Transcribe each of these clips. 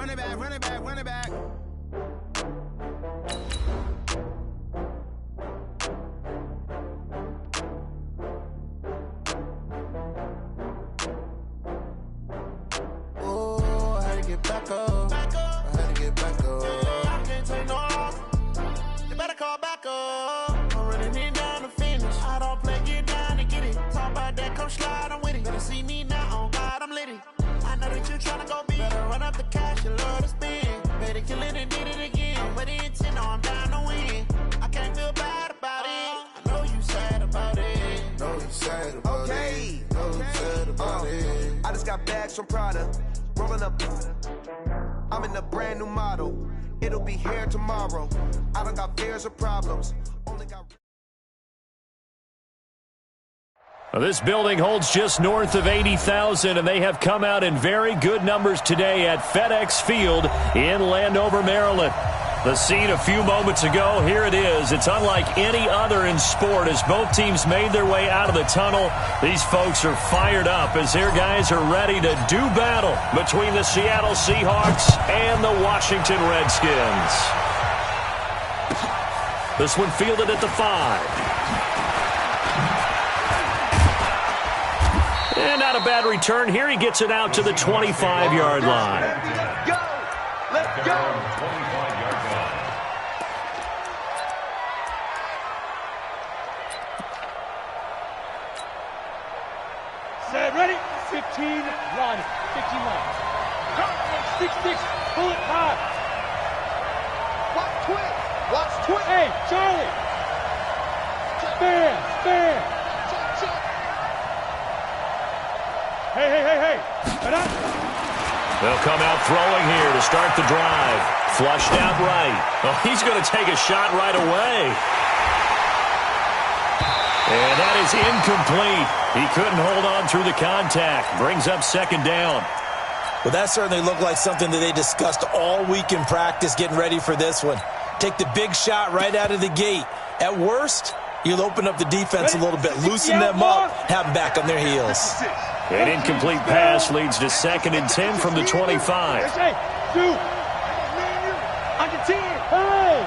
run it back, run it back, run it back. Oh, I had to get back up. I had to get back up. I can't take no loss. You better call back up. I'm running it down to finish. I don't play, get down to get it. Talk about that, come slide, I'm with it. Better see me now, on God, I'm litty. I know that you tryna go big. Better run up the cash, you love to spend. Better kill it and did it again. I'm with the intent, no, I'm down to win. I can't feel bad about it. I know you sad about it. Know you sad about it. Know you sad about it. I just got bags from Prada. Rolling up. I'm in a brand new model. It'll be here tomorrow. I don't got fears or problems. Only got. Well, this building holds just north of 80,000, and they have come out in very good numbers today at FedEx Field in Landover, Maryland. The scene a few moments ago, here it is. It's unlike any other in sport as both teams made their way out of the tunnel. These folks are fired up as their guys are ready to do battle between the Seattle Seahawks and the Washington Redskins. This one fielded at the 5. And not a bad return here. He gets it out to the 25-yard line. Let's go! Let's go! 25-yard line. Set, ready? 15, run. 15 runs. 6, pull it high. Watch twin! Watch twin! Hey, Charlie! Stand! Hey! They'll come out throwing here to start the drive. Flushed out right. Oh, he's going to take a shot right away. And that is incomplete. He couldn't hold on through the contact. Brings up second down. Well, that certainly looked like something that they discussed all week in practice getting ready for this one. Take the big shot right out of the gate. At worst, you'll open up the defense a little bit, loosen them up, have them back on their heels. An incomplete pass leads to 2nd and 10 from the 25. Hey, 2. On the 10. Hey.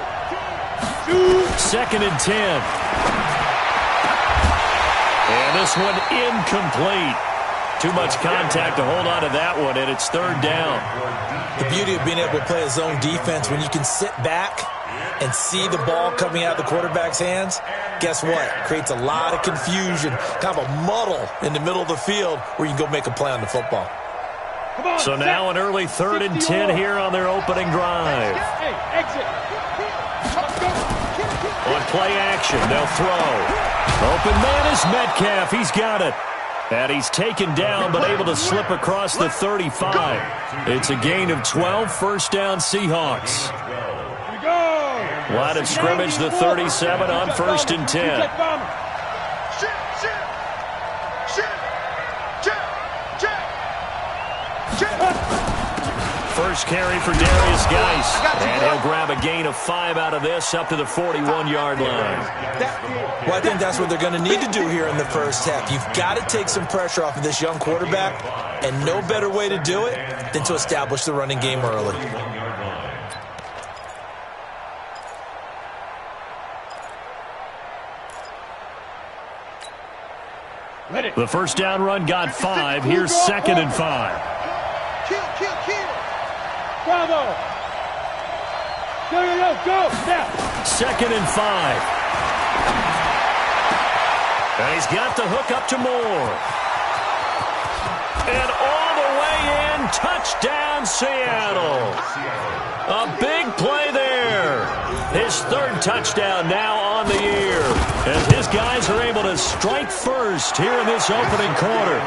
2. 2nd and 10. And this one incomplete. Too much contact to hold on to that one, and it's 3rd down. The beauty of being able to play a zone defense, when you can sit back and see the ball coming out of the quarterback's hands, guess what? Creates a lot of confusion, kind of a muddle in the middle of the field where you can go make a play on the football. So now an early 3rd and 10 here on their opening drive. Hey, exit. On play action, they'll throw. Open man is Metcalf. He's got it. And he's taken down but able to slip across the 35. It's a gain of 12, 1st down Seahawks. Line of scrimmage, the 37 on 1st and 10. First carry for Darius Geis. And he'll grab a gain of 5 out of this up to the 41-yard line. Well, I think that's what they're going to need to do here in the first half. You've got to take some pressure off of this young quarterback, and no better way to do it than to establish the running game early. The first down run got 5. Here's 2nd and 5. Kill. Bravo. Go. Now. 2nd and 5. And he's got the hook up to Moore. And all the way in, touchdown Seattle. A big play there. His 3rd touchdown now on the year, as his guys are able to strike first here in this opening quarter.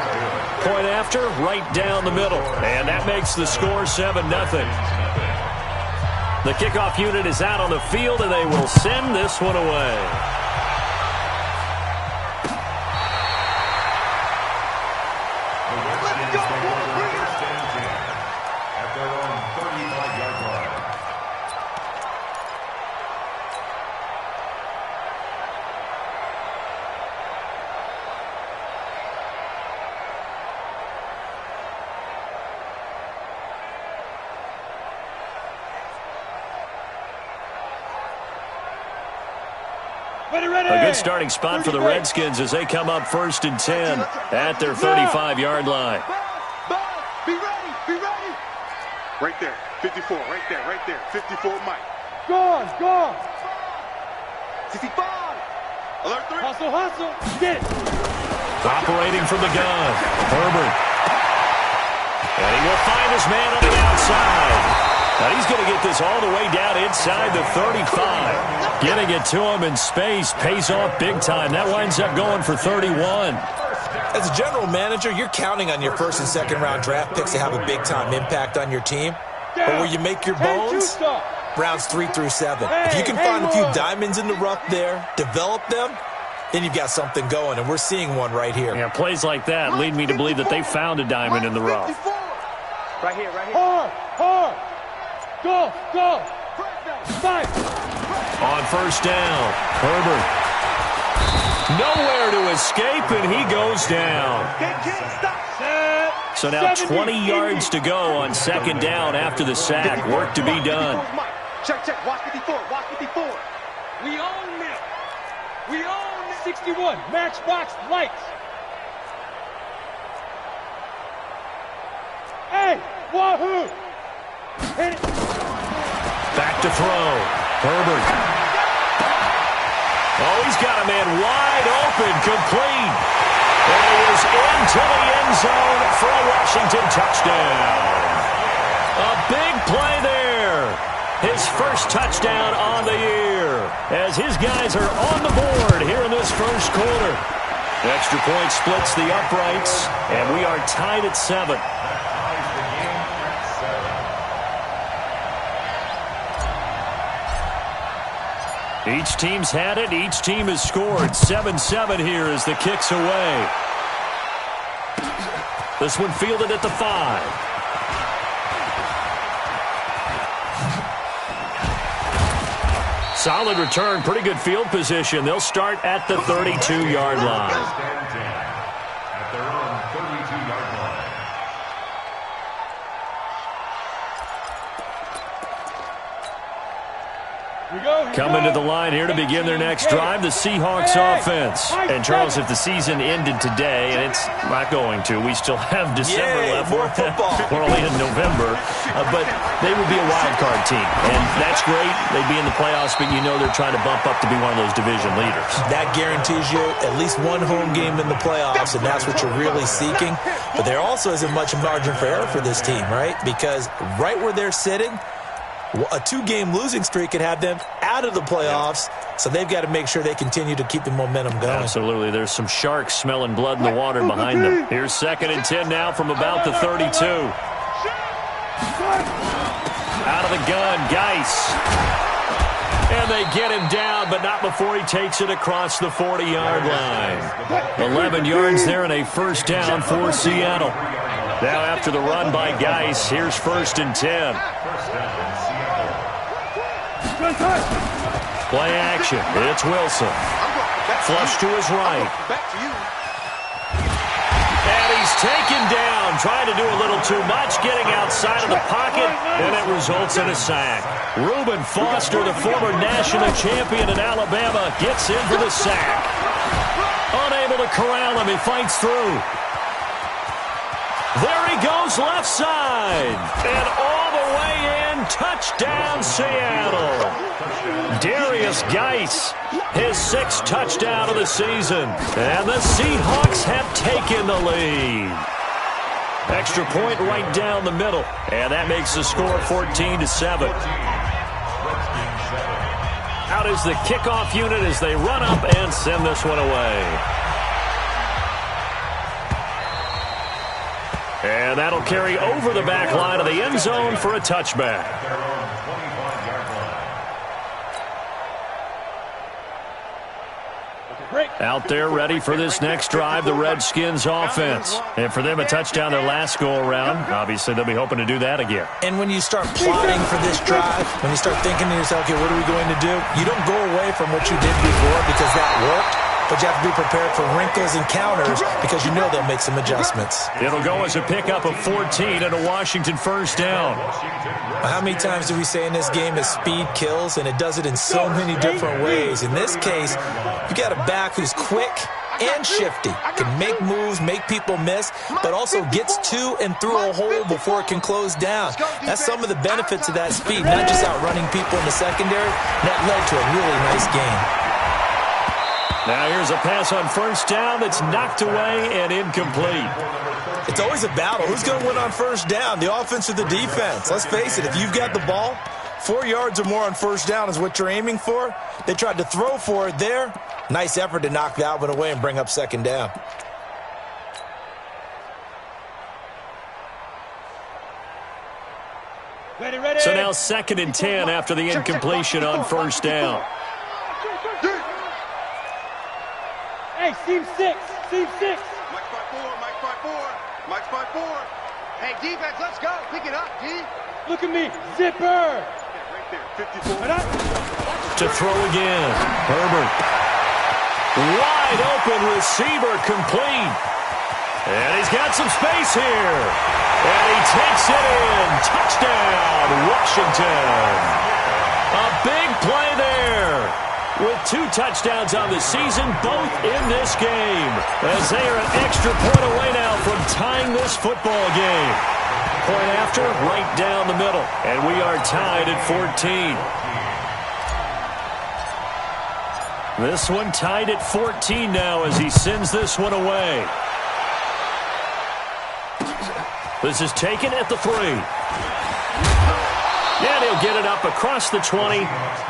Point after, right down the middle. And that makes the score 7-0. The kickoff unit is out on the field, and they will send this one away. A good starting spot for the Redskins as they come up 1st and 10 at their 35-yard line. Be ready, be ready. Right there, 54, right there, 54, Mike. Gone. 65. Alert 3. Hustle. Get it. Operating from the gun, Herbert. And he will find his man on the outside. Now he's going to get this all the way down inside the 35. Getting it to him in space pays off big time. That winds up going for 31. As a general manager, you're counting on your 1st and 2nd round draft picks to have a big-time impact on your team. But where you make your bones, rounds 3 through 7. If you can find a few diamonds in the rough there, develop them, then you've got something going, and we're seeing one right here. Yeah, plays like that lead me to believe that they found a diamond in the rough. Right here. Hard. Go. Fight. On 1st down, Herbert. Nowhere to escape, and he goes down. So now 20 yards to go on 2nd down after the sack. Work to be done. Check. Watch 54. We own it. 61. Matchbox lights. Hey, wahoo! Hit it. Back to throw. Herbert. Oh, he's got a man wide open, complete. And he is into the end zone for a Washington touchdown. A big play there. His 1st touchdown on the year as his guys are on the board here in this 1st quarter. The extra point splits the uprights, and we are tied at 7. Each team's had it. Each team has scored. 7-7 here as the kick's away. This one fielded at the 5. Solid return. Pretty good field position. They'll start at the 32-yard line. At their own 32-yard line. Coming to the line here to begin their next drive, the Seahawks offense. And, Charles, if the season ended today, and it's not going to, we still have December left. More football. We're only in November. But they would be a wild card team. And that's great. They'd be in the playoffs, but you know they're trying to bump up to be one of those division leaders. That guarantees you at least one home game in the playoffs, and that's what you're really seeking. But there also isn't much margin for error for this team, right? Because right where they're sitting, a 2-game losing streak could have them out of the playoffs, so they've got to make sure they continue to keep the momentum going. Absolutely. There's some sharks smelling blood in the water behind them. Here's 2nd and 10 now from about the 32. Out of the gun, Geis. And they get him down, but not before he takes it across the 40-yard line. 11 yards there and a 1st down for Seattle. Now after the run by Geis, here's 1st and 10. Play action. It's Wilson. Flush to his right. And he's taken down, trying to do a little too much, getting outside of the pocket, and it results in a sack. Reuben Foster, the former national champion in Alabama, gets in for the sack. Unable to corral him, he fights through. There he goes, left side. And all the way in, touchdown Seattle. Darius Geis, his 6th touchdown of the season. And the Seahawks have taken the lead. Extra point right down the middle. And that makes the score 14-7. Out is the kickoff unit as they run up and send this one away. And that'll carry over the back line of the end zone for a touchback. Out there ready for this next drive, the Redskins offense. And for them, a touchdown their last go-around. Obviously, they'll be hoping to do that again. And when you start plotting for this drive, when you start thinking to yourself, okay, what are we going to do? You don't go away from what you did before because that worked. but you have to be prepared for wrinkles and counters because you know they'll make some adjustments. It'll go as a pickup of 14 and a Washington first down. How many times do we say in this game that speed kills, and it does it in so many different ways? In this case, you got a back who's quick and shifty, can make moves, make people miss, but also gets to and through a hole before it can close down. That's some of the benefits of that speed, not just outrunning people in the secondary. That led to a really nice game. Now here's a pass on first down that's knocked away and incomplete. It's always a battle. Who's going to win on first down, the offense or the defense? Let's face it, if you've got the ball, 4 yards or more on first down is what you're aiming for. They tried to throw for it there. Nice effort to knock that one away and bring up second down. Ready. So now 2nd and 10 after the incompletion on first down. Hey, seam 6. Mike 5-4, Mike 5-4, Mike 5-4. Hey, defense, let's go. Pick it up, D. Look at me. Zipper. Right there, 54. To throw again. Herbert. Wide open receiver complete. And he's got some space here. And he takes it in. Touchdown, Washington. A big play there. With 2 touchdowns on the season, both in this game. As they are an extra point away now from tying this football game. Point after, right down the middle. And we are tied at 14. This one tied at 14 now as he sends this one away. This is taken at the 3. And he'll get it up across the 20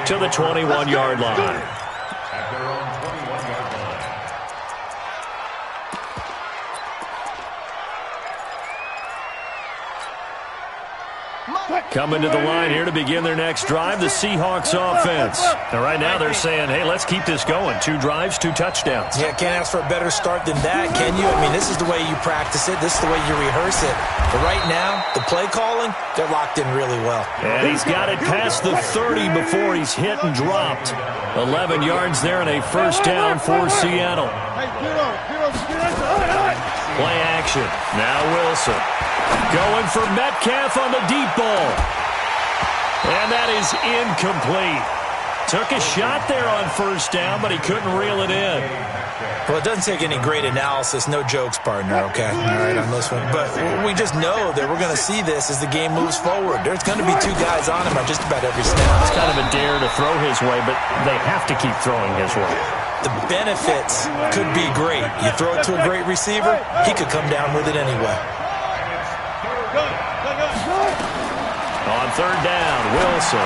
to the 21-yard line. At their own 21-yard line. Coming to the line here to begin their next drive, the Seahawks offense. And right now they're saying, hey, let's keep this going. 2 drives, 2 touchdowns. Yeah, can't ask for a better start than that, can you? I mean, this is the way you practice it. This is the way you rehearse it. But right now, the play calling, they're locked in really well. And he's got it past the 30 before he's hit and dropped. 11 yards there and a first down for Seattle. Play action. Now Wilson. Going for Metcalf on the deep ball. And that is incomplete. Took a shot there on first down, but he couldn't reel it in. Well, it doesn't take any great analysis. No jokes, partner, okay? All right, on this one. But we just know that we're going to see this as the game moves forward. There's going to be 2 guys on him on just about every snap. It's kind of a dare to throw his way, but they have to keep throwing his way. The benefits could be great. You throw it to a great receiver, he could come down with it anyway. On third down, Wilson.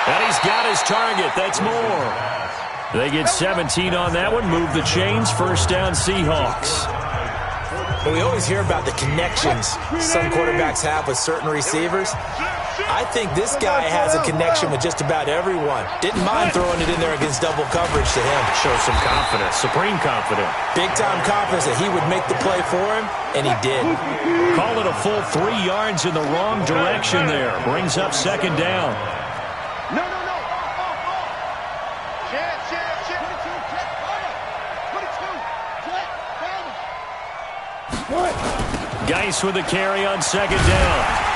And he's got his target. That's more. They get 17 on that one. Move the chains. First down, Seahawks. But we always hear about the connections some quarterbacks have with certain receivers. I think this guy has a connection with just about everyone. Didn't mind throwing it in there against double coverage to him. Shows some confidence, supreme confidence. Big-time confidence that he would make the play for him, and he did. Call it a full 3 yards in the wrong direction there. Brings up second down. No. Chance. 22. Geis with a carry on second down.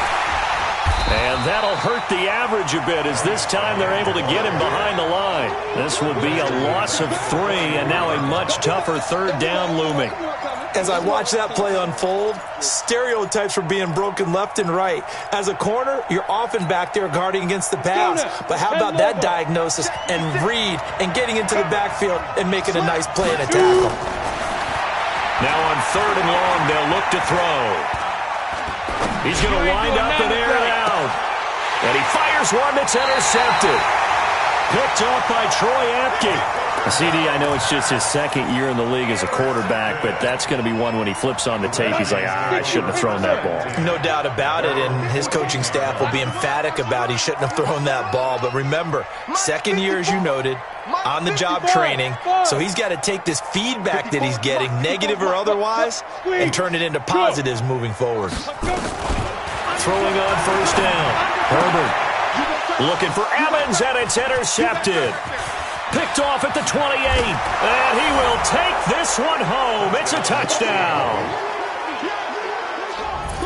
And that'll hurt the average a bit as this time they're able to get him behind the line. This will be a loss of 3 and now a much tougher third down looming. As I watch that play unfold, stereotypes were being broken left and right. As a corner, you're often back there guarding against the pass. But how about that diagnosis and read and getting into the backfield and making a nice play and a tackle? Now on third and long, they'll look to throw. He's going to wind up and air it out. And he fires one that's intercepted. Picked off by Troy Apke. CD, I know it's just his 2nd year in the league as a quarterback, but that's going to be one when he flips on the tape. He's like, I shouldn't have thrown that ball. No doubt about it, and his coaching staff will be emphatic about he shouldn't have thrown that ball. But remember, 2nd year, as you noted, on-the-job training, so he's got to take this feedback that he's getting, negative or otherwise, and turn it into positives moving forward. Throwing on first down. Herbert looking for Evans, and it's intercepted. Picked off at the 28. And he will take this one home. It's a touchdown.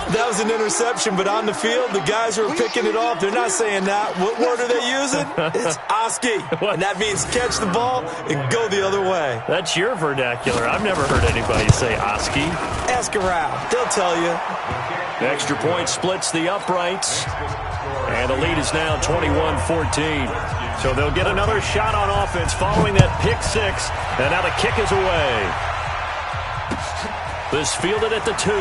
That was an interception, but on the field, the guys who are picking it off, they're not saying that. What word are they using? It's Oski. And that means catch the ball and go the other way. That's your vernacular. I've never heard anybody say Oski. Ask around. They'll tell you. Extra point splits the uprights. And the lead is now 21-14. So they'll get another shot on offense following that pick six. And now the kick is away. This fielded at the 2.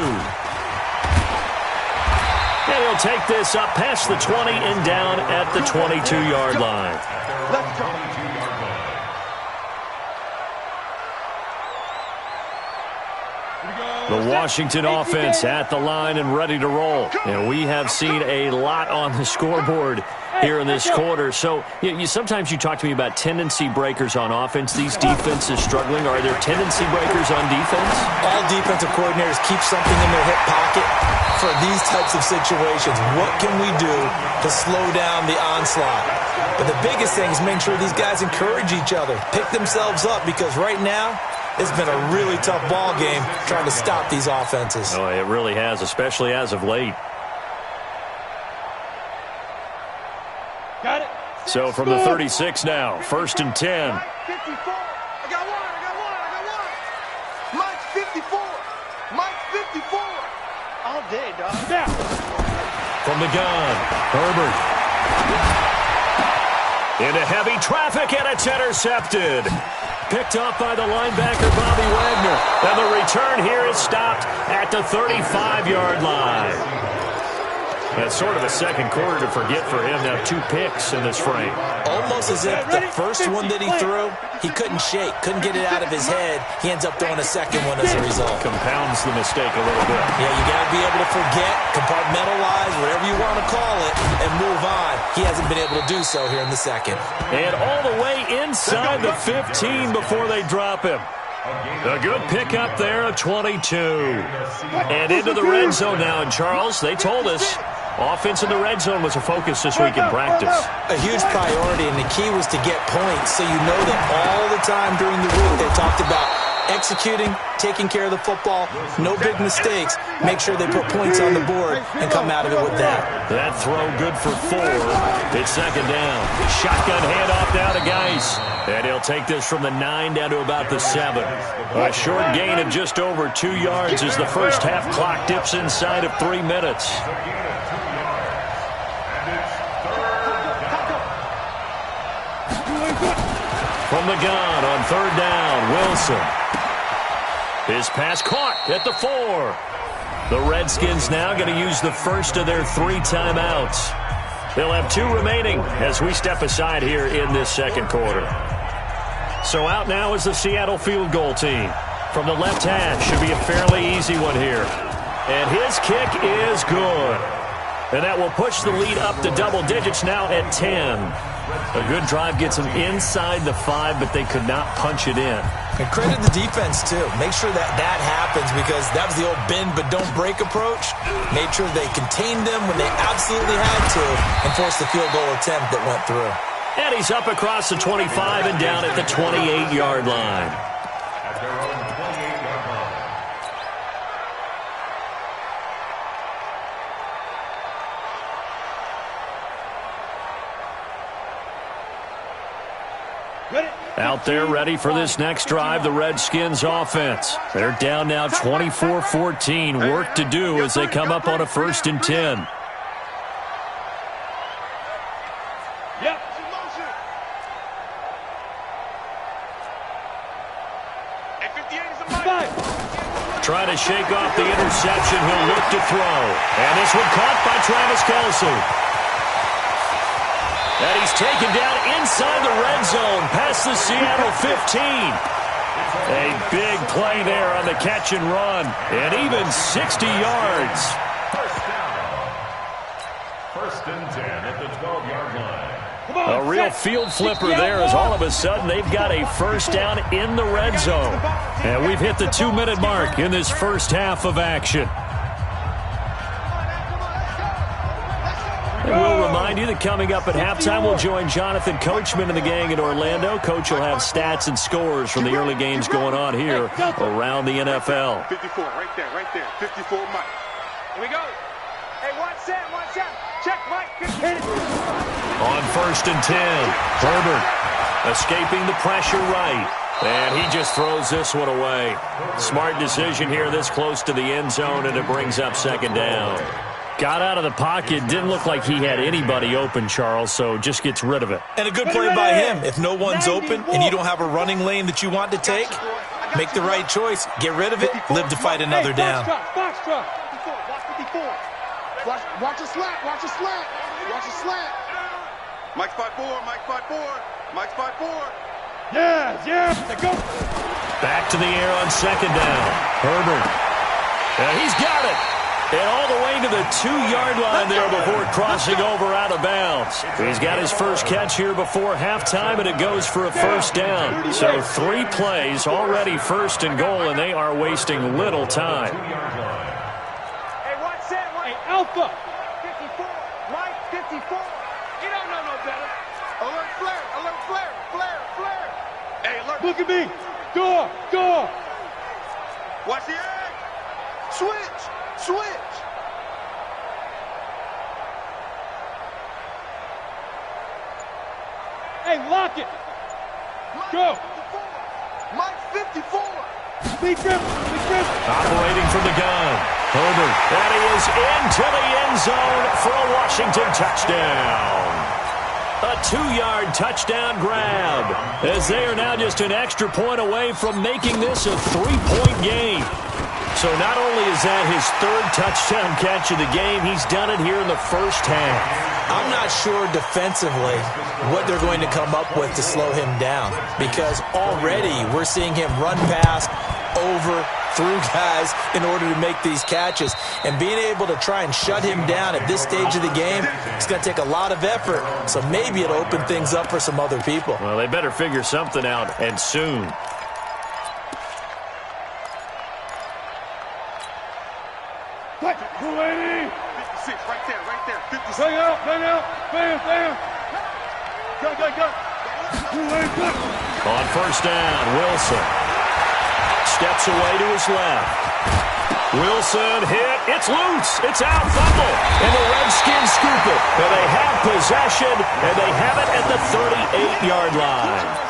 And he'll take this up past the 20 and down at the 22-yard line. Let's go. The Washington offense at the line and ready to roll. And we have seen a lot on the scoreboard here in this quarter. So sometimes you talk to me about tendency breakers on offense. These defenses struggling. Are there tendency breakers on defense? All defensive coordinators keep something in their hip pocket for these types of situations. What can we do to slow down the onslaught? But the biggest thing is make sure these guys encourage each other, pick themselves up, because right now it's been a really tough ball game trying to stop these offenses. Oh, it really has, especially as of late. Got it. So from the 36 now, 1st and 10. Mike 54. I got one. Mike 54. Mike 54. All day, dog. Now. From the gun, Herbert. Into heavy traffic, and it's intercepted. Picked off by the linebacker, Bobby Wagner. And the return here is stopped at the 35-yard line. That's sort of a second quarter to forget for him. Now 2 picks in this frame. Almost as if the first one that he threw, he couldn't shake, couldn't get it out of his head. He ends up throwing a second one as a result. Compounds the mistake a little bit. Yeah, you got to be able to forget, compartmentalize, whatever you want to call it, and move on. He hasn't been able to do so here in the second. And all the way inside the 15 before they drop him. A good pickup there, a 22. And into the red zone now. And Charles, they told us offense in the red zone was a focus this week in practice. A huge priority, and the key was to get points. So you know that all the time during the week they talked about executing, taking care of the football, no big mistakes, make sure they put points on the board and come out of it with that. That throw good for 4. It's second down. Shotgun handoff now to Geis. And he'll take this from the 9 down to about the 7. A short gain of just over 2 yards as the first half clock dips inside of 3 minutes. From the gun on 3rd down, Wilson. His pass caught at the 4. The Redskins now going to use the first of their 3 timeouts. They'll have 2 remaining as we step aside here in this second quarter. So out now is the Seattle field goal team. From the left hash, should be a fairly easy one here. And his kick is good. And that will push the lead up to double digits now at 10. A good drive gets them inside the 5, but they could not punch it in. And credit the defense, too. Make sure that happens, because that was the old bend but don't break approach. Made sure they contained them when they absolutely had to and forced the field goal attempt that went through. And he's up across the 25 and down at the 28-yard line. At their own 28-yard line. Out there ready for this next drive, the Redskins offense. They're down now 24-14. Work to do as they come up on a 1st and 10. Yep. Trying to shake off the interception. He'll look to throw. And this one caught by Travis Kelce. And he's taken down inside the red zone past the Seattle 15. A big play there on the catch and run. And even 60 yards. First down. 1st and 10 at the 12-yard line. A real field flipper there as all of a sudden they've got a first down in the red zone. And we've hit the 2-minute mark in this first half of action. And we'll remind remind you that coming up at halftime, we'll join Jonathan Coachman and the gang in Orlando. Coach will have stats and scores from the early games going on here around the NFL. 54, right there, right there. 54, Mike. Here we go. Hey, watch that, watch that. Check, Mike. Hit it. On 1st and 10, Herbert escaping the pressure right. And he just throws this one away. Smart decision here this close to the end zone, and it brings up 2nd down. Got out of the pocket. Didn't look like he had anybody open, Charles, so just gets rid of it. And a good play by him. If no one's open and you don't have a running lane that you want to take, make the right choice. Get rid of it. Live to fight another down. Watch 54. Watch a slant. Watch a slant. Watch a slant. Mike 5-4, Mike 5-4, Mike 5-4. Yeah, go. Back to the air on 2nd down. Herbert. And he's got it. And all the way to the 2-yard line there before crossing over out of bounds. He's got his first catch here before halftime, and it goes for a 1st down. So 3 plays, already 1st and goal, and they are wasting little time. Hey, watch that. Hey, Alpha. 54. Mike 54. You don't know no better. Alert flare. Alert flare. Flare. Hey, alert. Look at me. Door. Watch the egg. Switch. Hey, lock it. Go. Mike 54. Big grip. Operating from the gun. Herbert. And he is into the end zone for a Washington touchdown. A 2-yard touchdown grab, as they are now just an extra point away from making this a 3-point game. So not only is that his 3rd touchdown catch of the game, he's done it here in the first half. I'm not sure defensively what they're going to come up with to slow him down, because already we're seeing him run past, over, through guys in order to make these catches. And being able to try and shut him down at this stage of the game, it's going to take a lot of effort. So maybe it'll open things up for some other people. Well, they better figure something out, and soon. What? 280. 56, right there. 56. Bang out. Bam. Go. 280. On 1st down, Wilson steps away to his left. Wilson hit. It's loose. It's out. Fumble. And the Redskins scoop it. And they have possession, and they have it at the 38-yard line.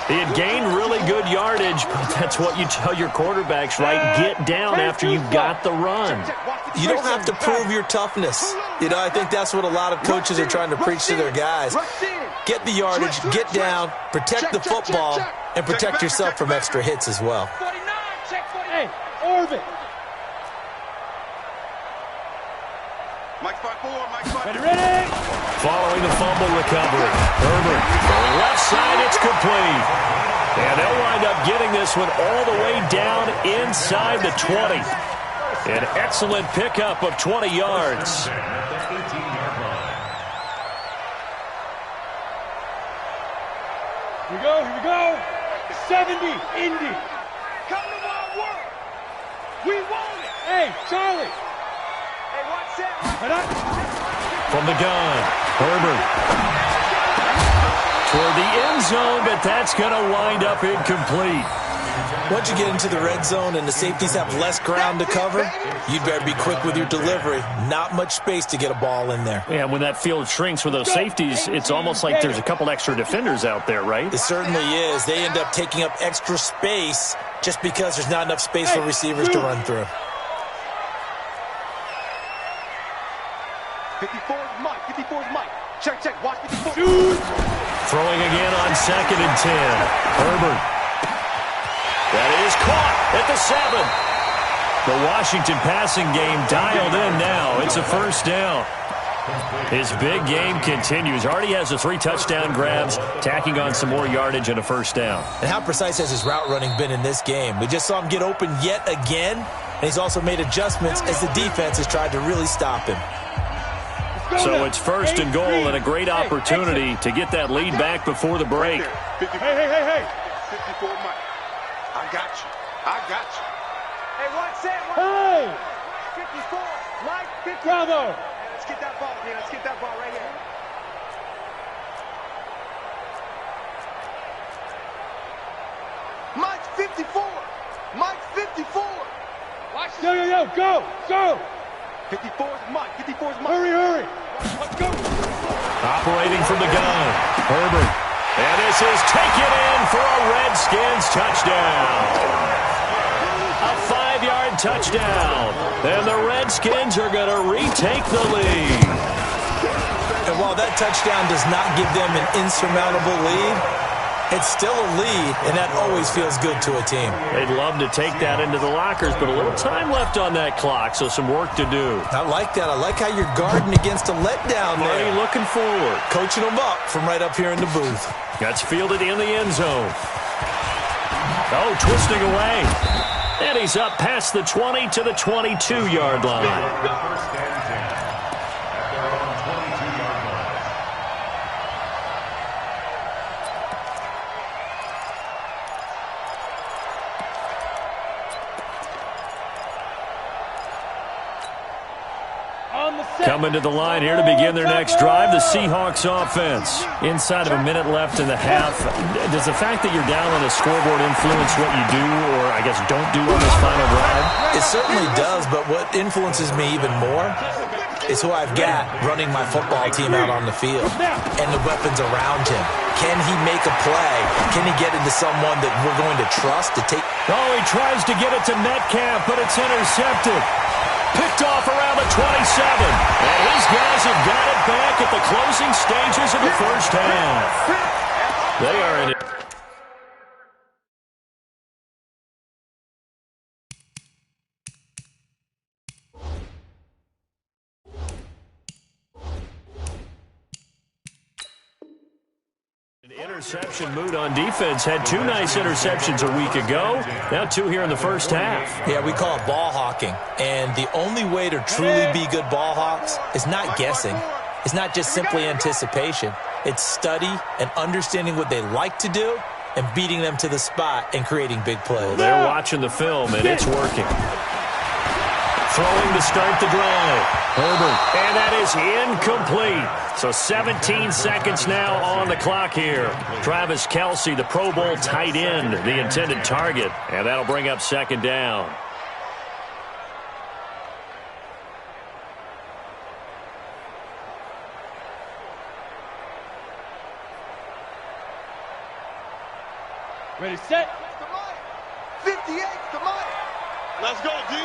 He had gained really good yardage, but that's what you tell your quarterbacks, right? Get down after you've got the run. You don't have to prove your toughness. I think that's what a lot of coaches are trying to preach to their guys. Get the yardage, get down, protect the football, and protect yourself from extra hits as well. 49. Check 49. Hey, orbit. Mike 5-4, Mike 5-4. Ready? Following the fumble recovery, Herbert on the left side, it's complete. And they'll wind up getting this one all the way down inside the 20. An excellent pickup of 20 yards. Here we go. 70, Indy. Come to my work. We want it. Hey, Charlie. Hey, watch that. From the gun, Herbert. Toward the end zone, but that's going to wind up incomplete. Once you get into the red zone and the safeties have less ground to cover, you'd better be quick with your delivery. Not much space to get a ball in there. Yeah, when that field shrinks with those safeties, it's almost like there's a couple extra defenders out there, right? It certainly is. They end up taking up extra space just because there's not enough space for receivers to run through. 54's Mike. 54's Mike. Check. Watch 54. Throwing again on 2nd and 10. Herbert. That is caught at the 7. The Washington passing game dialed in now. It's a 1st down. His big game continues. Already has the 3 touchdown grabs, tacking on some more yardage and a 1st down. And how precise has his route running been in this game? We just saw him get open yet again, and he's also made adjustments as the defense has tried to really stop him. So it's 1st and goal and a great opportunity to get that lead back before the break. Hey. 54 Mike. I got you. Hey, watch that. Hey. 54. Mike, 54. Bravo. Let's get that ball, man. Let's get that ball right here. 54. Mike 54. Yo, go! 54 is Mike. 54 is Mike. Hurry! Let's go! Operating from the gun, Herbert. And this is taken in for a Redskins touchdown. A 5-yard touchdown. And the Redskins are going to retake the lead. And while that touchdown does not give them an insurmountable lead, it's still a lead, and that always feels good to a team. They'd love to take that into the lockers, but a little time left on that clock, so some work to do. I like that. I like how you're guarding against a letdown there. Marty looking forward. Coaching them up from right up here in the booth. That's fielded in the end zone. Oh, twisting away. And he's up past the 20 to the 22-yard line. First and 10 at their own 22-yard line. Coming to the line here to begin their next drive, the Seahawks offense. Inside of a minute left in the half, does the fact that you're down on the scoreboard influence what you do, or I guess don't do on this final drive? It certainly does, but what influences me even more is who I've got running my football team out on the field and the weapons around him. Can he make a play? Can he get into someone that we're going to trust to take? Oh, he tries to get it to Metcalf, but it's intercepted. Picked off around the 27. And his guys have got it back at the closing stages of the first half. They are in it. Interception mood on defense. Had 2 nice interceptions a week ago. Now 2 here in the first half. Yeah, we call it ball hawking. And the only way to truly be good ball hawks is not guessing. It's not just simply anticipation. It's study and understanding what they like to do and beating them to the spot and creating big plays. They're watching the film, and it's working. Throwing to start the drive. Herbert. And that is incomplete. So 17 seconds now on the clock here. Travis Kelce, the Pro Bowl tight end, the intended target. And that'll bring up second down. Ready, set. 58 to Mike. Let's go, D.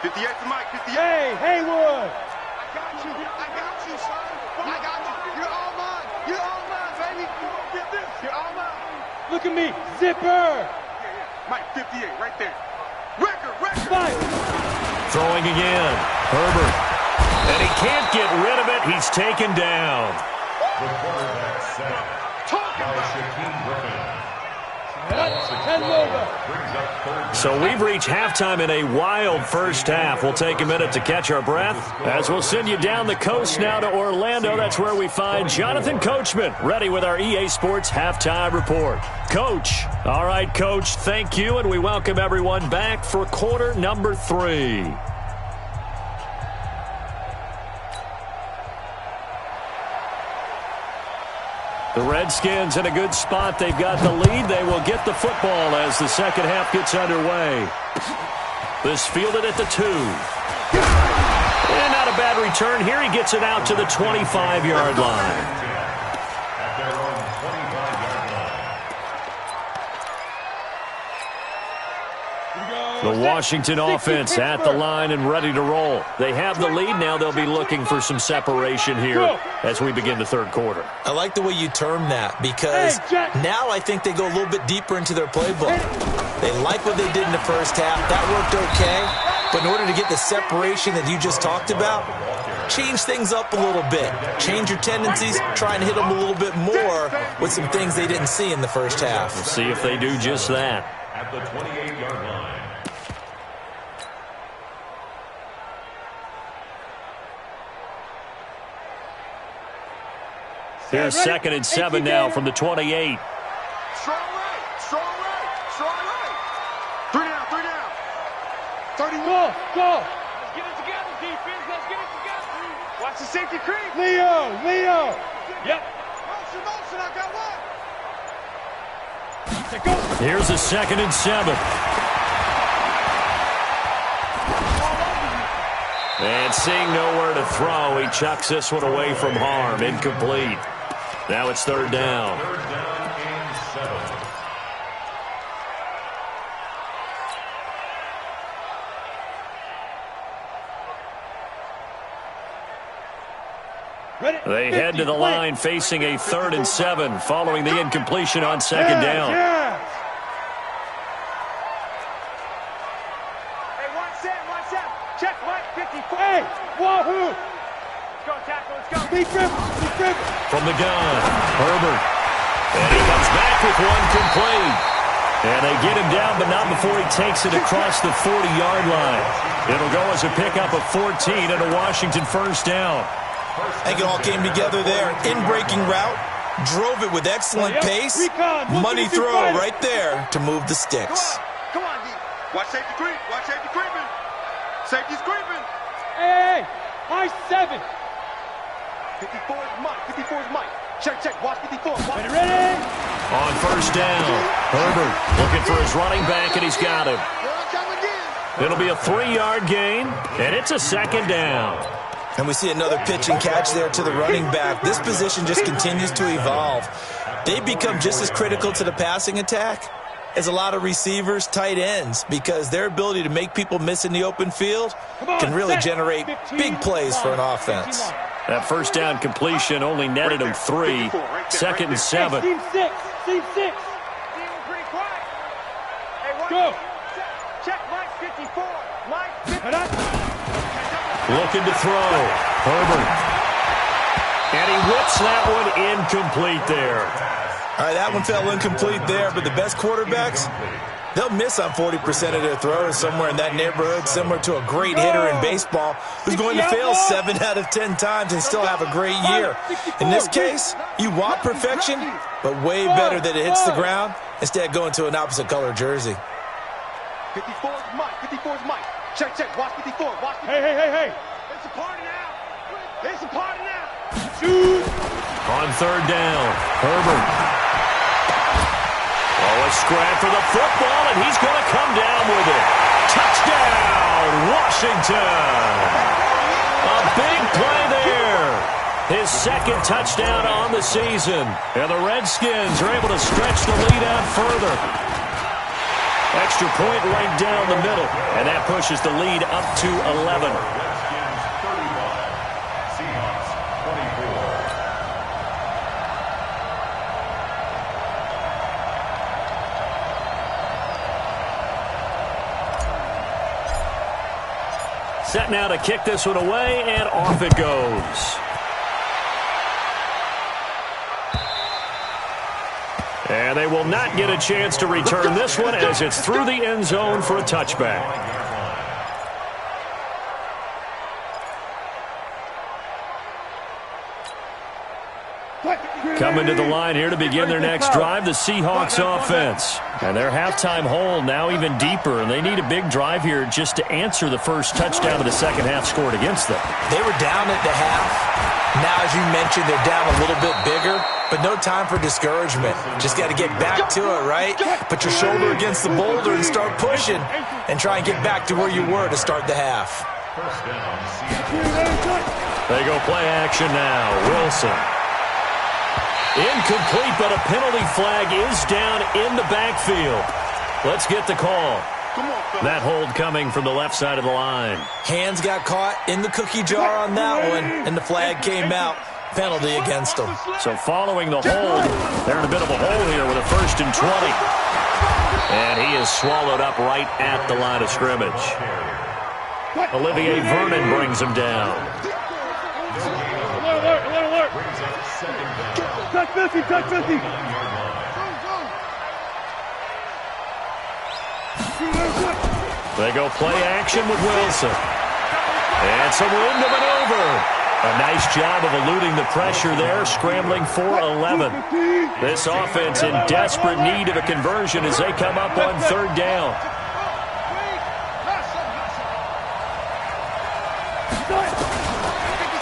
58 to Mike. 58. Hey, Haywood. I got you, son. I got you. You're all mine. You're all mine, baby. Get this. You're all mine. Look at me. Zipper. Mike, 58, right there. Record. Fight. Throwing again. Herbert. And he can't get rid of it. He's taken down. The quarterback set by Shaquem Griffin. So we've reached halftime in a wild first half. We'll take a minute to catch our breath as we'll send you down the coast now to Orlando. That's where we find Jonathan Coachman ready with our EA Sports halftime report. Coach. All right, Coach, thank you, and we welcome everyone back for quarter number 3. The Redskins in a good spot. They've got the lead. They will get the football as the second half gets underway. This fielded at the 2. And not a bad return here. He gets it out to the 25-yard line. At their own 25-yard line. The Washington offense at the line and ready to roll. They have the lead. Now they'll be looking for some separation here as we begin the third quarter. I like the way you term that because now I think they go a little bit deeper into their playbook. They like what they did in the first half. That worked okay. But in order to get the separation that you just talked about, change things up a little bit. Change your tendencies. Try and hit them a little bit more with some things they didn't see in the first half. We'll see if they do just that. At the 28-yard line. Here's second and 7 now from the 28. Strong right. 3 down. 31. Go. Let's get it together, defense. Let's get it together. Watch the safety creep. Leo. Yep. Motion. I got one. Here's a 2nd and 7. And seeing nowhere to throw, he chucks this one away from harm. Incomplete. Now it's 3rd down. 3rd down and 7. They head to the line facing a 3rd and 7 following the incompletion on 2nd down. Hey, one set. Check Mike 54. Hey, wahoo! Let's go, tackle, let's go. Deep dribble. From the gun, Herbert. And he comes back with one complete. And they get him down, but not before he takes it across the 40-yard line. It'll go as a pickup of 14 and a Washington 1st down. I think it all came together there. In-breaking route, drove it with excellent pace. Money throw right there to move the sticks. Come on, D. Watch safety creep. Watch safety creeping. Safety's creeping. Hey, high 7. 54 is Mike. 54 is Mike. Check. Watch 54. Ready? On 1st down, Herbert looking for his running back, and he's got him. It'll be a 3-yard gain, and it's a 2nd down. And we see another pitch and catch there to the running back. This position just continues to evolve. They become just as critical to the passing attack as a lot of receivers, tight ends, because their ability to make people miss in the open field can really generate big plays for an offense. That 1st down completion only netted him 3. 2nd and 7. Team 6. Pretty quiet. Hey, one. Go. Check Mike 54. Mike 54. Looking to throw. Herbert. And he whips that one incomplete there. All right, that one fell incomplete there, but the best quarterbacks, they'll miss on 40% of their throws, somewhere in that neighborhood, similar to a great hitter in baseball who's going to fail 7 out of 10 times and still have a great year. In this case, you want perfection, but way better that it hits the ground instead of going to an opposite color jersey. 54 is Mike. 54 is Mike. Check. Watch 54. Watch 54. Hey. It's a party now. Shoot. On 3rd down, Herbert. Oh, a scrap for the football, and he's going to come down with it. Touchdown, Washington. A big play there. His 2nd touchdown on the season. And the Redskins are able to stretch the lead out further. Extra point right down the middle, and that pushes the lead up to 11. Redskins 35, Seahawks 24. Set now to kick this one away, and off it goes. And they will not get a chance to return this one as it's through the end zone for a touchback. Coming to the line here to begin their next drive, the Seahawks offense. And their halftime hole now even deeper, and they need a big drive here just to answer the first touchdown of the second half scored against them. They were down at the half. Now, as you mentioned, they're down a little bit bigger, but no time for discouragement. Just got to get back to it, right? Put your shoulder against the boulder and start pushing and try and get back to where you were to start the half. First down, Seattle. They go play action now. Wilson. Incomplete, but a penalty flag is down in the backfield. Let's get the call. That hold coming from the left side of the line. Hands got caught in the cookie jar on that one, and the flag came out. Penalty against them. So following the hold, they're in a bit of a hole here with a 1st and 20. And he is swallowed up right at the line of scrimmage. Olivier Vernon brings him down. Alert. Touch 50. They go play action with Wilson. And some room to maneuver. A nice job of eluding the pressure there, scrambling for 11. This offense in desperate need of a conversion as they come up on 3rd down.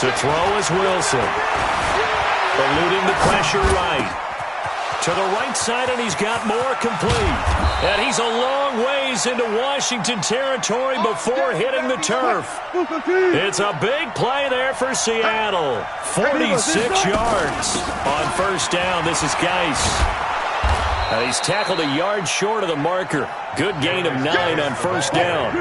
To throw is Wilson. Eluding the pressure right. To the right side, and he's got more complete. And he's a long ways into Washington territory before hitting the turf. It's a big play there for Seattle. 46 yards on first down. This is Geis. He's tackled a yard short of the marker. Good gain of 9 on first down.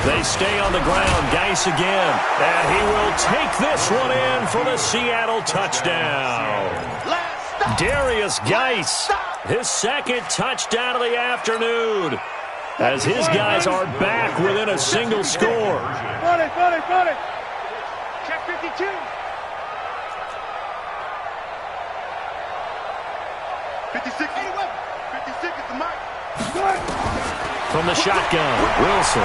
They stay on the ground. Geis again. And he will take this one in for the Seattle touchdown. Darius Geis, his second touchdown of the afternoon, as his guys are back within a single score. Got it. Check 52. 56 is the mark. From the shotgun, Wilson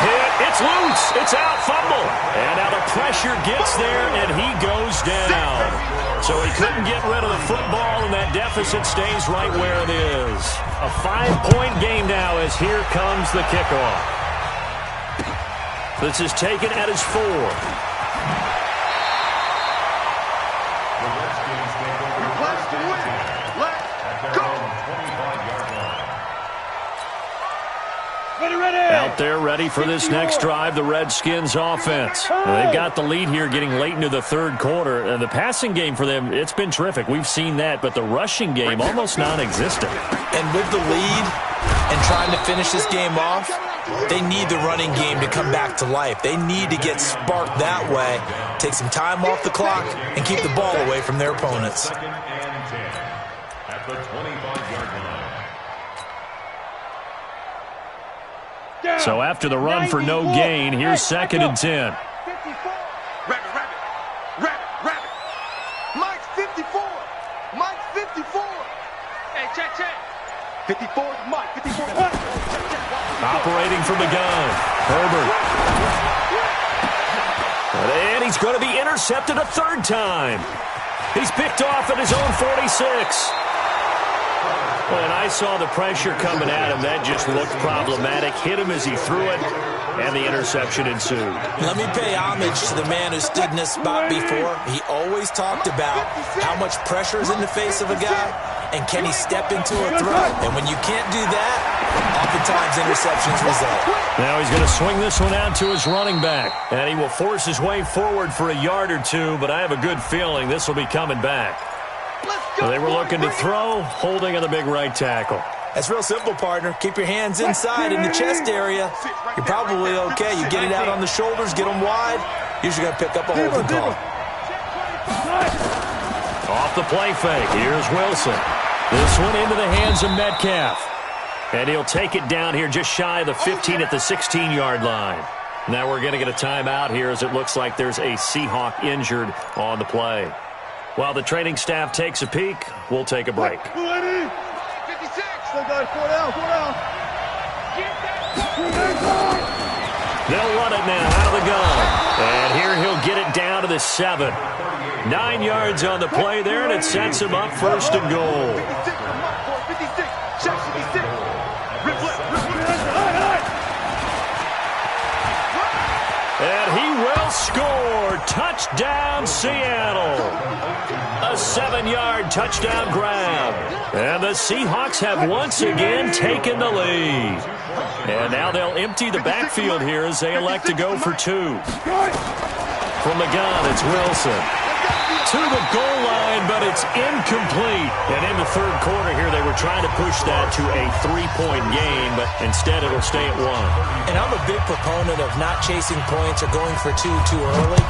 hit. It's loose. It's out. Fumble. And now the pressure gets there, and he goes down. So he couldn't get rid of the football, and that deficit stays right where it is. A 5-point game now as here comes the kickoff. This is taken at his 4. Out there ready for this next drive, the Redskins offense. They've got the lead here getting late into the third quarter. And the passing game for them, it's been terrific. We've seen that, but the rushing game almost non-existent. And with the lead and trying to finish this game off, they need the running game to come back to life. They need to get sparked that way, take some time off the clock, and keep the ball away from their opponents. Second and 10 at the 25-yard line. So after the run for no gain, here's second and 10. Rabbit. Mike's 54. Hey, check. 54 is Mike. 54. Operating from the gun, Herbert. And he's going to be intercepted a third time. He's picked off at his own 46. When I saw the pressure coming at him, that just looked problematic. Hit him as he threw it, and the interception ensued. Let me pay homage to the man who stood in this spot before. He always talked about how much pressure is in the face of a guy, and can he step into a throw? And when you can't do that, oftentimes interceptions result. Now he's going to swing this one out to his running back, and he will force his way forward for a yard or two, but I have a good feeling this will be coming back. They were looking to throw, holding on the big right tackle. That's real simple, partner. Keep your hands inside in the chest area. You're probably okay. You get it out on the shoulders, get them wide. Usually going to pick up a holding call. Off the play fake. Here's Wilson. This one into the hands of Metcalf. And he'll take it down here just shy of the 15 at the 16-yard line. Now we're going to get a timeout here as it looks like there's a Seahawk injured on the play. While the training staff takes a peek, we'll take a break. 56. Still got it. 4 down. They'll run it now out of the gun. And here he'll get it down to the 7. 9 yards on the play there, and it sets him up first and goal. 56. Check 56. And he will score. Touchdown, Seattle. A 7-yard touchdown grab. And the Seahawks have once again taken the lead. And now they'll empty the backfield here as they elect to go for 2. From the gun, it's Wilson. To the goal line, but it's incomplete. And in the third quarter here, they were trying to push that to a 3-point game, but instead it'll stay at 1. And I'm a big proponent of not chasing points or going for 2 too early.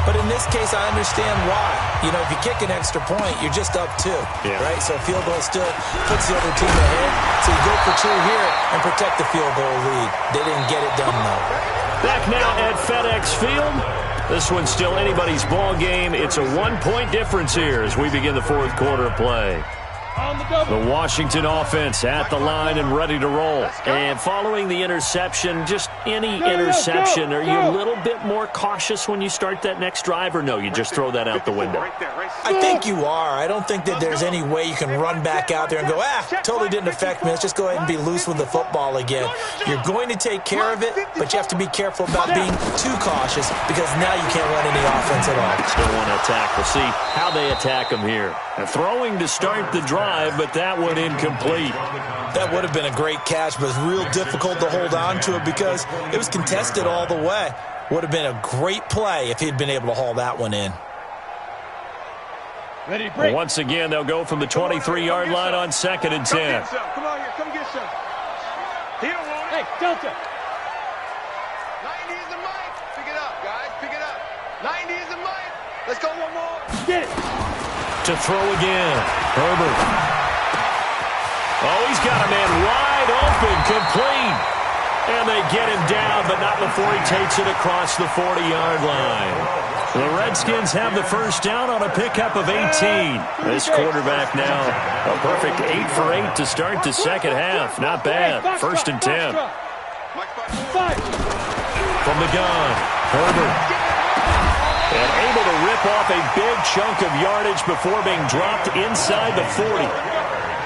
But in this case, I understand why. You know, if you kick an extra point, you're just up 2, right? So a field goal still puts the other team ahead. So you go for 2 here and protect the field goal lead. They didn't get it done, though. Back now at FedEx Field. This one's still anybody's ball game. It's a 1-point difference here as we begin the fourth quarter of play. The Washington offense at the line and ready to roll. And following the interception, just any interception, are you a little bit more cautious when you start that next drive, or no, you just throw that out the window? I think you are. I don't think that there's any way you can run back out there and go, totally didn't affect me. Let's just go ahead and be loose with the football again. You're going to take care of it, but you have to be careful about being too cautious because now you can't run any offense at all. Still want to attack. We'll see how they attack them here. And throwing to start the drive, but that one incomplete. That would have been a great catch, but it's real difficult to hold on to it because it was contested all the way. Would have been a great play if he'd been able to haul that one in. Ready, break. Once again, they'll go from the 23-yard line on 2nd and 10. Come on here, come get some. Hey, Delta. 90 is the mic. Pick it up, guys. Pick it up. 90 is the mic. Let's go one more. Get it. To throw again. Herbert. Oh, he's got a man wide open, complete. And they get him down, but not before he takes it across the 40-yard line. The Redskins have the first down on a pickup of 18. This quarterback now a perfect 8 for 8 to start the second half. Not bad. 1st and 10. From the gun, Herbert. And able to rip off a big chunk of yardage before being dropped inside the 40.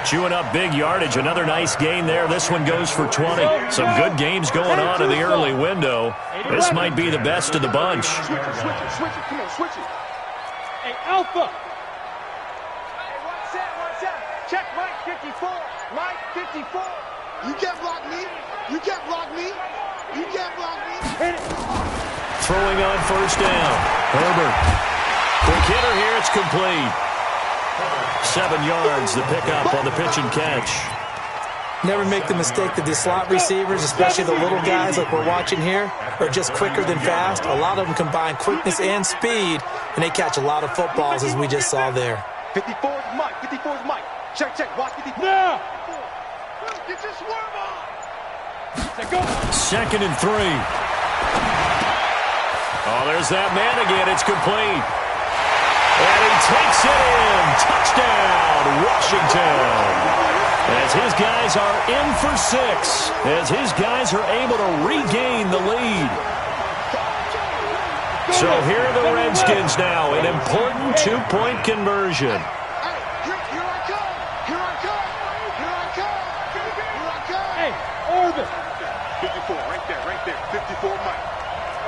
Chewing up big yardage. Another nice gain there. This one goes for 20. Some good games going on in the early window. This might be the best of the bunch. Switch it. Come on, switch it. Hey, Alpha. Hey, one set. Check Mike 54. Mike 54. You can't block me. You can't block me. You can't block me. Hit it. Throwing on 1st down. Herbert. Quick hitter here. It's complete. 7 yards, the pickup on the pitch and catch. Never make the mistake that the slot receivers, especially the little guys like we're watching here, are just quicker than fast. A lot of them combine quickness and speed, and they catch a lot of footballs, as we just saw there. 54 is Mike. 54 is Mike. Check. Watch 54. Now. Get your swerve on. Let's go. 2nd and 3. Oh, there's that man again. It's complete. And he takes it in. Touchdown, Washington. As his guys are in for 6. As his guys are able to regain the lead. So here are the Redskins now. An important 2-point conversion. Here I come. Hey, Orbit. 54, right there. 54 Mike.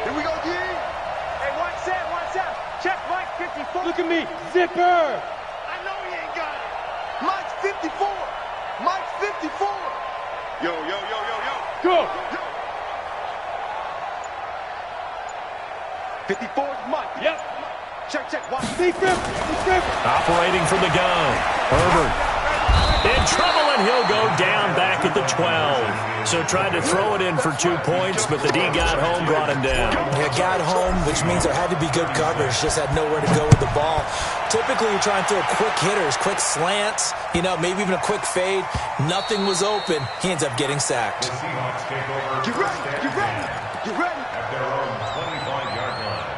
Here we go, D. Hey, one set. Check Mike 54. Look at me. Zipper. I know he ain't got it. Mike's 54. Mike's 54. Yo. Go. 54 is Mike. Yep. Check. Watch. Defense. Operating from the gun. Herbert. In trouble, and he'll go down back at the 12. So tried to throw it in for 2 points, but the D got home, brought him down. Yeah, got home, which means there had to be good coverage. Just had nowhere to go with the ball. Typically, you're trying to throw quick hitters, quick slants, maybe even a quick fade. Nothing was open. He ends up getting sacked. Get ready. At their own 25-yard line.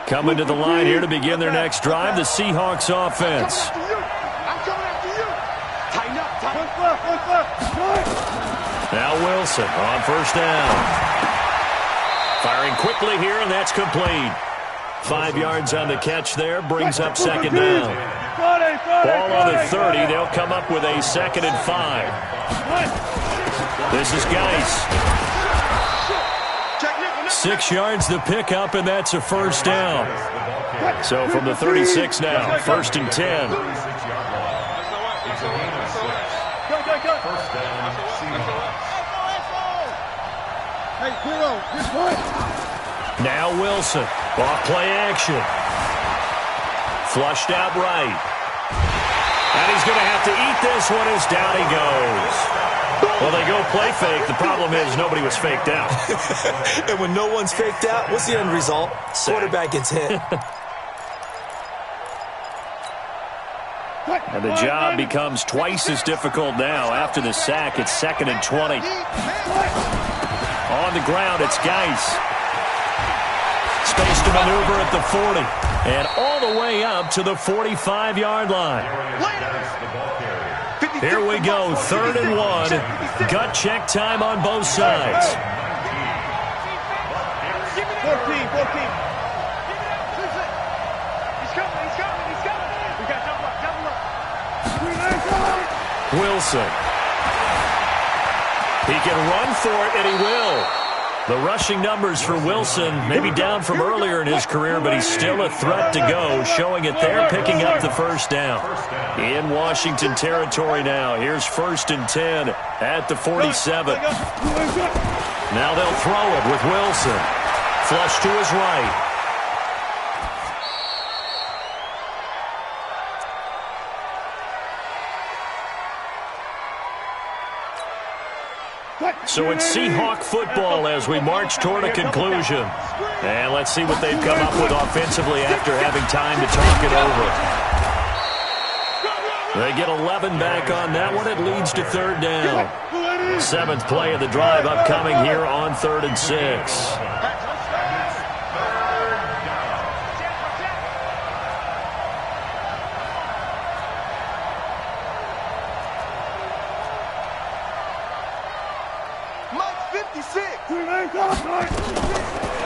Coming to the line here to begin their next drive, the Seahawks offense. I'm coming after you. Tighten up. Left. Now Wilson on 1st down. Firing quickly here, and that's complete. 5 yards on the catch there, brings up 2nd down. Ball on the 30, they'll come up with a 2nd and 5. This is Geis. 6 yards the pickup, and that's a 1st down. So from the 36 now, 1st and 10. Go. 1st down, Seahawks. Hey, Hero, this one. Now Wilson, off play action. Flushed out right. And he's going to have to eat this one as down he goes. Well, they go play fake. The problem is nobody was faked out. And when no one's faked out, what's the end result? Quarterback gets hit. And the job becomes twice as difficult now. After the sack, it's 2nd and 20. On the ground, it's Geis. Space to maneuver at the 40. And all the way up to the 45-yard line. Here we go, 3rd and 1. Gut check time on both sides. 14. He's coming. We got double up. Wilson. He can run for it, and he will. The rushing numbers for Wilson may be down from earlier in his career, but he's still a threat to go, showing it there, picking up the first down. In Washington territory now. Here's 1st and 10 at the 47. Now they'll throw it with Wilson. Flush to his right. So it's Seahawk football as we march toward a conclusion. And let's see what they've come up with offensively after having time to talk it over. They get 11 back on that one. It leads to 3rd down. 7th play of the drive upcoming here on 3rd and 6.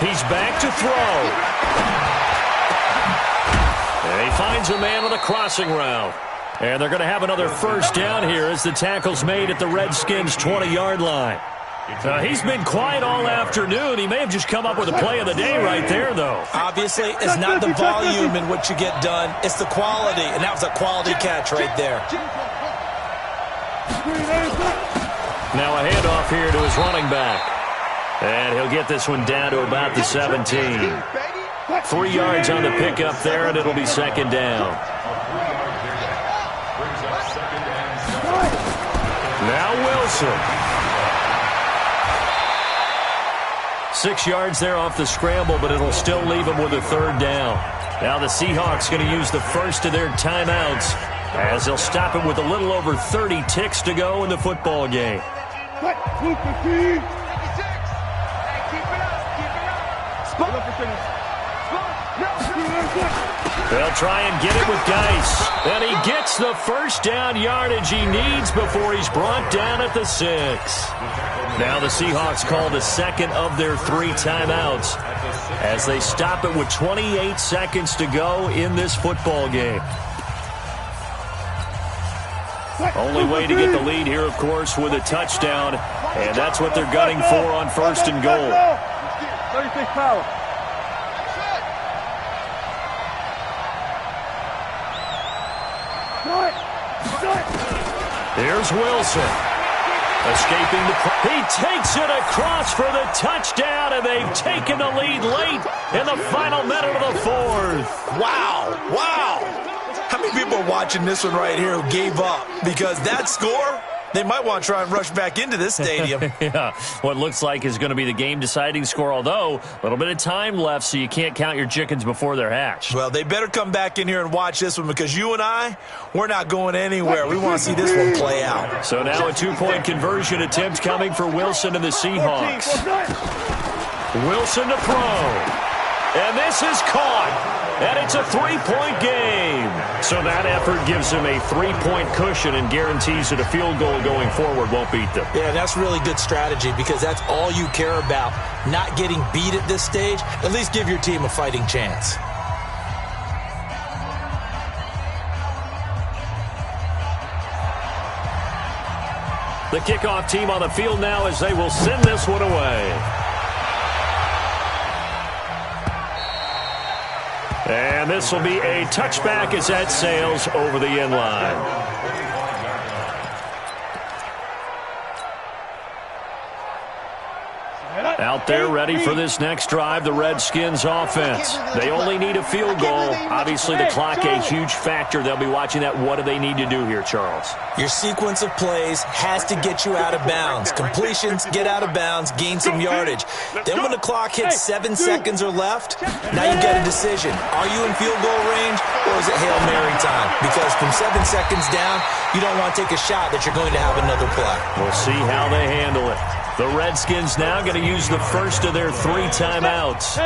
He's back to throw. And he finds a man on a crossing route. And they're going to have another first down here as the tackle's made at the Redskins' 20-yard line. He's been quiet all afternoon. He may have just come up with a play of the day right there, though. Obviously, it's not the volume in which you get done. It's the quality, and that was a quality catch right there. Now a handoff here to his running back. And he'll get this one down to about the 17. 3 yards on the pickup there, and it'll be 2nd down. Now Wilson. 6 yards there off the scramble, but it'll still leave him with a 3rd down. Now the Seahawks going to use the first of their timeouts as they'll stop it with a little over 30 ticks to go in the football game. They'll try and get it with Geis. And he gets the first down yardage he needs before he's brought down at the 6. Now the Seahawks call the 2nd of their 3 timeouts as they stop it with 28 seconds to go in this football game. Only way to get the lead here, of course, with a touchdown. And that's what they're gunning for on 1st and goal. 36 power. Here's Wilson. Escaping the... He takes it across for the touchdown, and they've taken the lead late in the final minute of the 4th. Wow. How many people are watching this one right here who gave up? Because that score, they might want to try and rush back into this stadium. Yeah, what looks like is going to be the game-deciding score, although a little bit of time left, so you can't count your chickens before they're hatched. Well, they better come back in here and watch this one because you and I, we're not going anywhere. We want to see this one play out. So now a 2-point conversion attempt coming for Wilson and the Seahawks. Wilson to throw. And this is caught. And it's a 3-point game. So that effort gives him a 3-point cushion and guarantees that a field goal going forward won't beat them. Yeah, that's really good strategy because that's all you care about. Not getting beat at this stage. At least give your team a fighting chance. The kickoff team on the field now as they will send this one away. And this will be a touchback as that sails over the end line. Out there ready for this next drive, the Redskins offense. They only need a field goal. Obviously, the clock a huge factor. They'll be watching that. What do they need to do here, Charles? Your sequence of plays has to get you out of bounds. Completions, get out of bounds, gain some yardage. Then when the clock hits 7 seconds or left, now you get a decision. Are you in field goal range or is it Hail Mary time? Because from 7 seconds down, you don't want to take a shot that you're going to have another play. We'll see how they handle it. The Redskins now going to use the first of their 3 timeouts,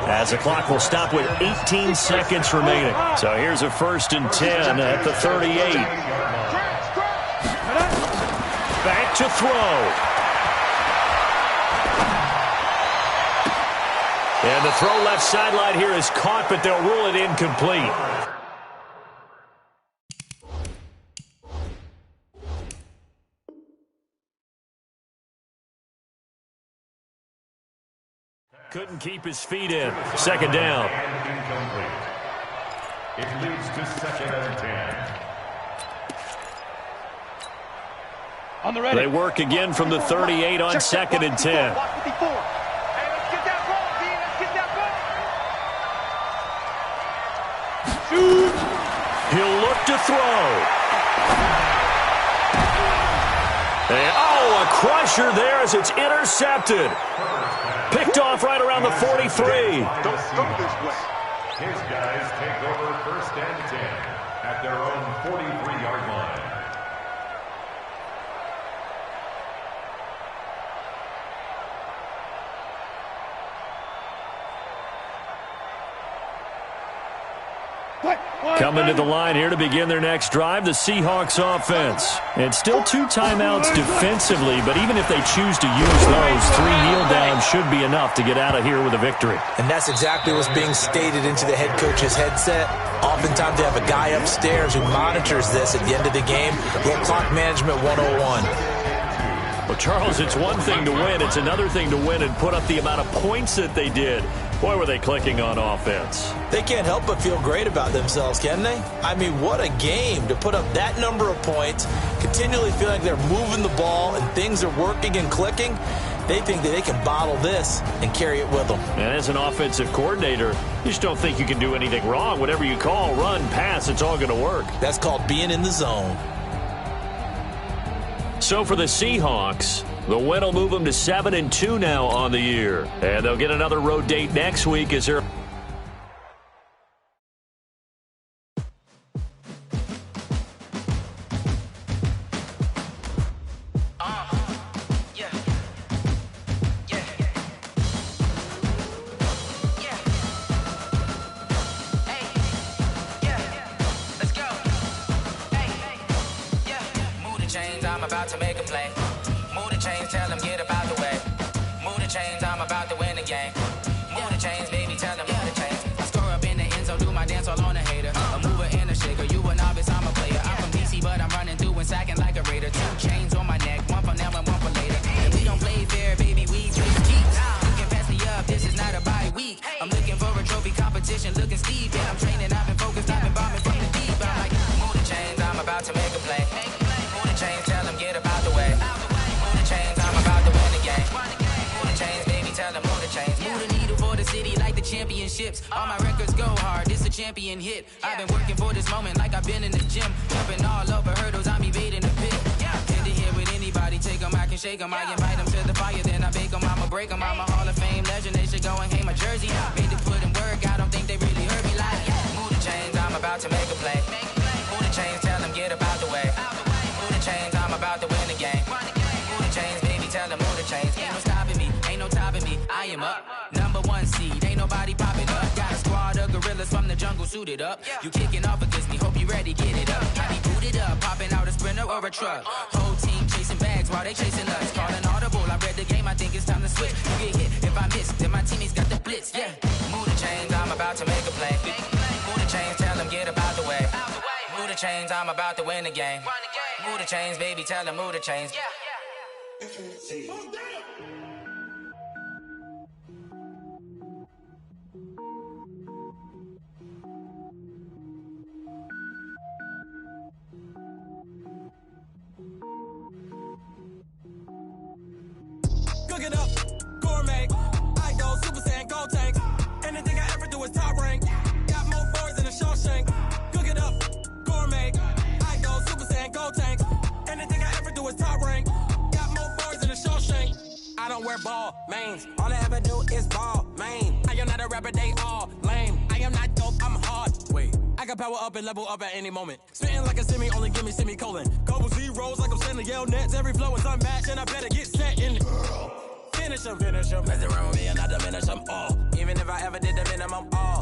as the clock will stop with 18 seconds remaining. So here's a 1st and 10 at the 38. Back to throw. And the throw left sideline here is caught, but they'll rule it incomplete. Couldn't keep his feet in. 2nd down. Incomplete. It leads to 2nd and 10. On the ready. They work again from the 38 on 2nd and 10. Hey, let's get that ball, D. Let's get that ball. Shoot. He'll look to throw. And, a crusher there as it's intercepted. Picked off right around the 43. Don't go this way. His guys take over 1st and 10 at their own 43-yard line. Coming to the line here to begin their next drive, the Seahawks offense. And still 2 timeouts defensively, but even if they choose to use those, 3 kneel downs should be enough to get out of here with a victory. And that's exactly what's being stated into the head coach's headset. Oftentimes they have a guy upstairs who monitors this at the end of the game. Little clock management 101. Well, Charles, it's one thing to win. It's another thing to win and put up the amount of points that they did. Boy, were they clicking on offense. They can't help but feel great about themselves, can they? I mean, what a game to put up that number of points, continually feel like they're moving the ball and things are working and clicking. They think that they can bottle this and carry it with them. And as an offensive coordinator, you just don't think you can do anything wrong. Whatever you call, run, pass, it's all going to work. That's called being in the zone. So for the Seahawks, the win will move them to 7-2 now on the year. And they'll get another road date next week as they're... About to make a play. Move the chains, tell them get about the way. Move the chains, I'm about to win the game. Move the chains, baby, tell them move the chains. I score up in the end zone, do my dance all on a hater. A mover and a shaker, you a novice, I'm a player. I'm from DC, but I'm running through and sacking like a raider. 2 chains on my neck, one for now and one for later. If we don't play fair, baby, we play for keeps. You can pass me up, this is not a bye week. I'm looking for a trophy competition, looking steep. And I'm training, I've been focused, I've been bombing from the deep. I'm like, move the chains, I'm about to make a play. Move the chains, tell them get about the way. Move the chains, I'm about to win the game. Move the chains, baby, tell them move the chains. Move the needle for the city like the championships. All my records go hard, this a champion hit. I've been working for this moment like I've been in the gym. Jumping all over hurdles, I'm evading the pit. Head to head with anybody, take them, I can shake them. I invite them to the fire, then I bake them, I'ma break them. I'm a Hall of Fame legend, they should go and hang my jersey. Made to put in work, I don't think they really heard me like. Move the chains, I'm about to make a play. Move the chains, tell them get about the way. Move the chains, I'm about to win the game. Move the chains, baby, tell them move the chains. Ain't no stopping me, ain't no topping me. I am up, #1 seed, ain't nobody popping up. Got a squad of gorillas from the jungle suited up. You kicking off against me, hope you ready, get it up. I be booted up, popping out a sprinter or a truck. Whole team chasing bags while they chasing us. Calling audible, I read the game, I think it's time to switch. You get hit, if I miss, then my teammates got the blitz, yeah. Move the chains, I'm about to make a play. Move the chains, tell them get about the way. Move the chains, I'm about to win the game. Move the chains, baby, tell them move the chains. Cooking up gourmet don't wear ball mains. All I ever do is ball, man. I am not a rapper, they all lame. I am not dope, I'm hard. Wait, I can power up and level up at any moment. Spitting like a semi, only give me semicolon. Couple zeros like I'm sending yell nets. Every flow is unmatched, and I better get set in. Finish them. Mess around with me and I diminish them all. Even if I ever did the minimum, all.